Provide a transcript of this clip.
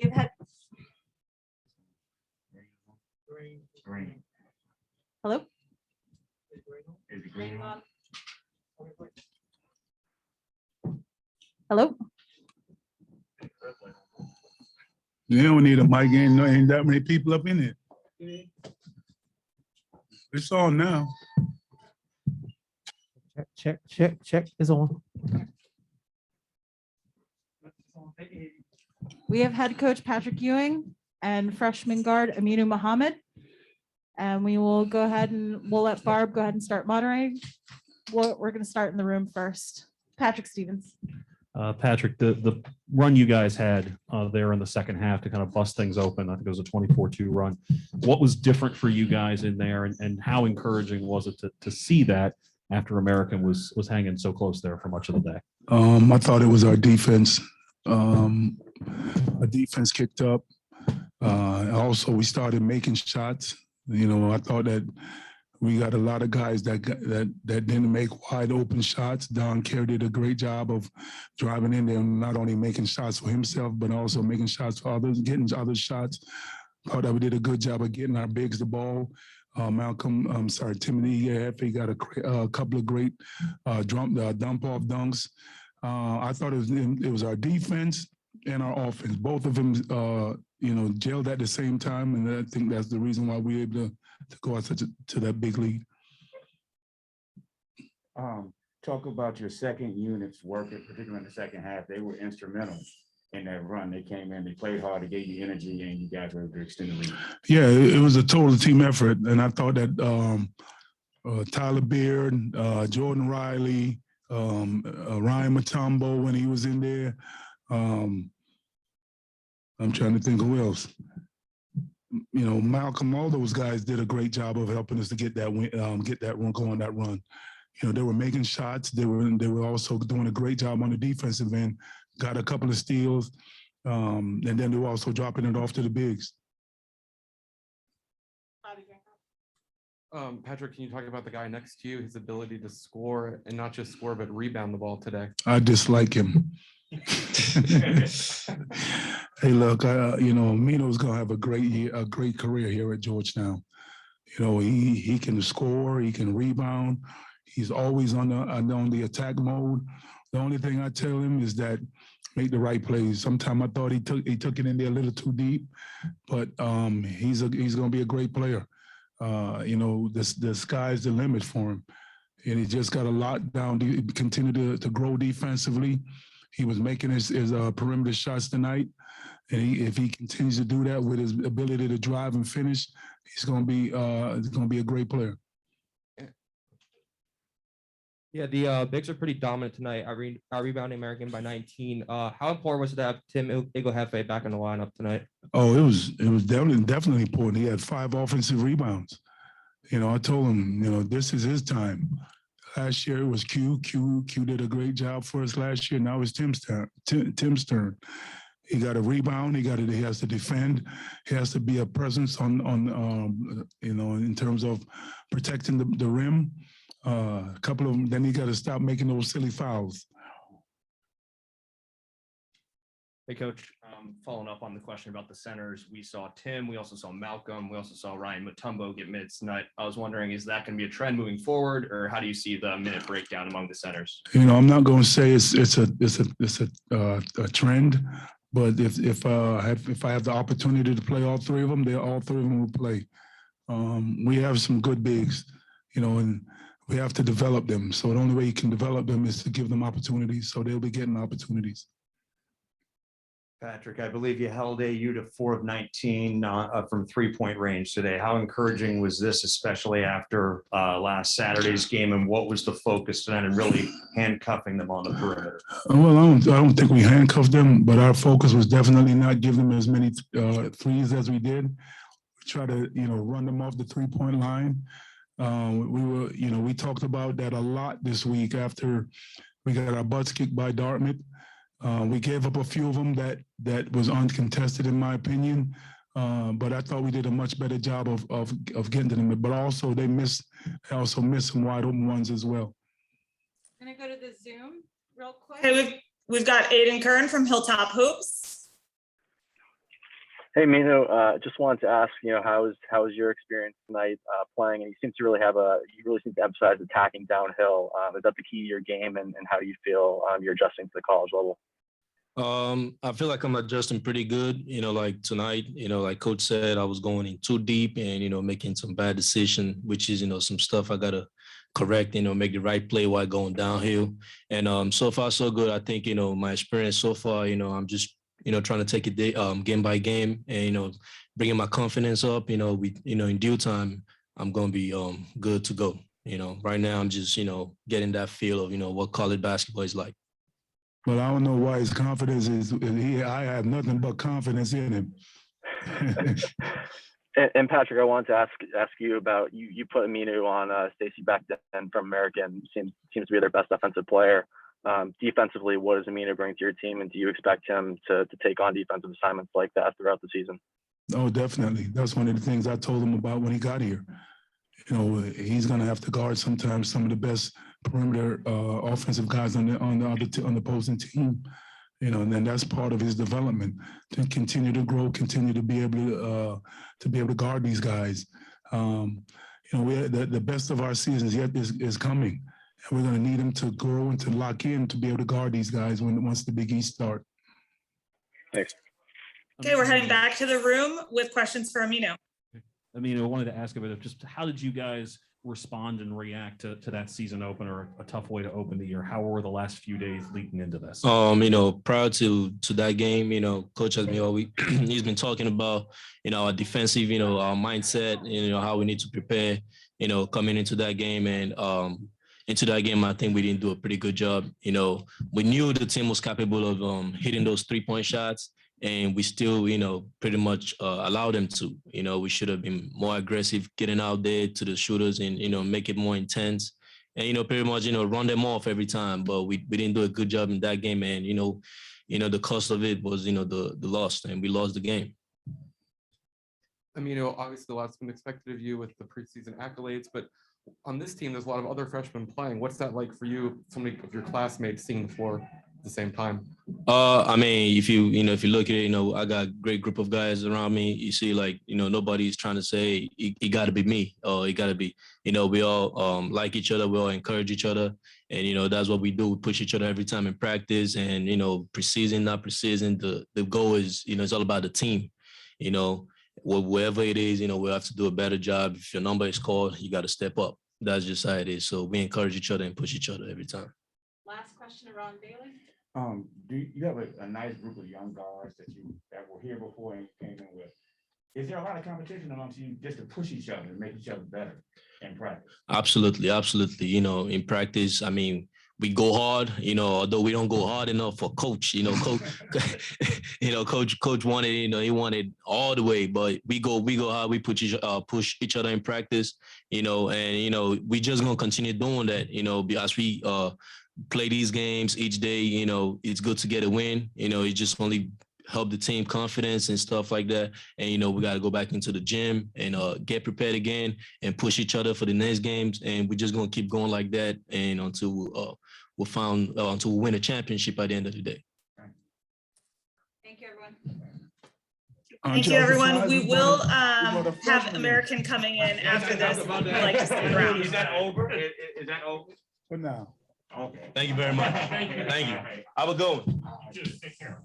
You've had. Green. Hello? Is it green on? Hello? You don't need a mic, ain't that many people up in it. It's on now. Check is on. We have head coach Patrick Ewing and freshman guard Aminu Muhammad. And we will go ahead and we'll let Barb go ahead and start moderating. We're going to start in the room first. Patrick Stevens. Patrick, the run you guys had there in the second half to kind of bust things open, I think it was a 24-2 run. What was different for you guys in there, and how encouraging was it to see that after American was hanging so close there for much of the day? I thought it was our defense. Our defense kicked up. Also, we started making shots. You know, I thought that we got a lot of guys that didn't make wide open shots. Don Kerr did a great job of driving in there and not only making shots for himself, but also making shots for others, getting other shots. Thought that we did a good job of getting our bigs the ball. Timothy Effie got a couple of great dump off dunks. I thought it was our defense and our offense. Both of them, gelled at the same time, and I think that's the reason why we were able to go out to that big lead. Talk about your second unit's work, particularly in the second half. They were instrumental in that run. They came in, they played hard, they gave you energy, and you guys were able to extend the lead. Yeah, it was a total team effort, and I thought that Tyler Beard, Jordan Riley, Ryan Matumbo when he was in there. I'm trying to think who else. You know, Malcolm, all those guys did a great job of helping us to get that run. You know, they were making shots. They were also doing a great job on the defensive end. Got a couple of steals, and then they were also dropping it off to the bigs. Patrick, can you talk about the guy next to you, his ability to score, and not just score, but rebound the ball today? I dislike him. Hey, look, Mino's gonna have a great career here at Georgetown. You know, he can score, he can rebound. He's always on the attack mode. The only thing I tell him is that make the right plays. Sometimes I thought he took it in there a little too deep, but he's gonna be a great player. The sky's the limit for him, and he just got a lot down to continue to grow defensively. He was making his perimeter shots tonight, and if he continues to do that with his ability to drive and finish, he's going to be a great player. Yeah, the bigs are pretty dominant tonight. Our rebounding American by 19. How important was it to have Tim Igohefe back in the lineup tonight? Oh, it was definitely important. He had 5 offensive rebounds. You know, I told him, this is his time. Last year it was Q. Q did a great job for us last year. Now it's Tim's turn. He got a rebound. He has to defend. He has to be a presence on in terms of protecting the rim. A couple of them. Then he got to stop making those silly fouls. Hey, Coach, following up on the question about the centers, we saw Tim, we also saw Malcolm, we also saw Ryan Matumbo get minutes tonight. I was wondering, is that going to be a trend moving forward, or how do you see the minute breakdown among the centers? I'm not going to say it's a trend, but if I have the opportunity to play all 3 of them, all 3 of them will play. We have some good bigs, and we have to develop them. So the only way you can develop them is to give them opportunities. So they'll be getting opportunities. Patrick, I believe you held AU to 4 of 19 from 3-point range today. How encouraging was this, especially after last Saturday's game, and what was the focus tonight and really handcuffing them on the perimeter? Well, I don't think we handcuffed them, but our focus was definitely not giving them as many threes as we did. We try to, run them off the 3-point line. We talked about that a lot this week after we got our butts kicked by Dartmouth. We gave up a few of them that was uncontested, in my opinion. But I thought we did a much better job of getting to them. But also they also missed some wide open ones as well. I'm gonna go to the Zoom real quick. Okay, we've got Aiden Kern from Hilltop Hoops. Hey, Mino, just wanted to ask, how was your experience tonight playing? And you really seem to emphasize attacking downhill. Is that the key to your game, and how do you feel you're adjusting to the college level? I feel like I'm adjusting pretty good. Like tonight, like coach said, I was going in too deep and, making some bad decision, which is, some stuff I got to correct, make the right play while going downhill. And so far, so good. I think, my experience so far, I'm just, trying to take it game by game and, bringing my confidence up, in due time, I'm going to be good to go. Right now I'm just, getting that feel of, what college basketball is like. Well, I don't know why his confidence is. I have nothing but confidence in him. And Patrick, I wanted to ask you about you put Aminu on Stacey back then from American. Seems to be their best offensive player. Defensively, what does Aminu bring to your team, and do you expect him to take on defensive assignments like that throughout the season? Oh, definitely. That's one of the things I told him about when he got here. He's going to have to guard sometimes some of the best perimeter offensive guys on the opposing team. And then that's part of his development to continue to grow, continue to be able to guard these guys. The best of our seasons yet is coming, and we're going to need him to grow and to lock in to be able to guard these guys once the Big East start. Thanks. Okay, we're heading back to the room with questions for Aminu. I wanted to ask about just how did you guys respond and react to that season opener, a tough way to open the year? How were the last few days leading into this? Prior to that game, coach has been he's been talking about, our defensive, our mindset, how we need to prepare, coming into that game. And into that game, I think we didn't do a pretty good job. We knew the team was capable of hitting those 3-point shots, and we still, pretty much allowed them to. We should have been more aggressive, getting out there to the shooters and, make it more intense. And, pretty much, run them off every time. But we didn't do a good job in that game. And, the cost of it was, the loss, and we lost the game. Obviously a lot's been expected of you with the preseason accolades, but on this team, there's a lot of other freshmen playing. What's that like for you, so many of your classmates seeing the floor at the same time? If you look at it, I got a great group of guys around me. You see, nobody's trying to say it got to be me or it got to be, we all like each other. We all encourage each other. And, that's what we do. We push each other every time in practice. And, preseason, not preseason, the goal is, it's all about the team. Wherever it is, we have to do a better job. If your number is called, you got to step up. That's just how it is. So we encourage each other and push each other every time. Last question, Ron Bailey. Do you have a nice group of young guards that were here before and came in with? Is there a lot of competition amongst you just to push each other and make each other better in practice? Absolutely. In practice, we go hard, although we don't go hard enough for coach, coach wanted, he wanted all the way, but we go hard, we push each other in practice, and, we just going to continue doing that, as we play these games each day, it's good to get a win, it just only help the team confidence and stuff like that. And, we got to go back into the gym and get prepared again and push each other for the next games. And we're just going to keep going like that and until until we win a championship at the end of the day. Thank you, everyone. Thank you, everyone. We will have American coming in after this. If you'd like to stick around. Is that over? Is that over? For now. Okay. Thank you very much. Thank you. Have a good one. Just take care.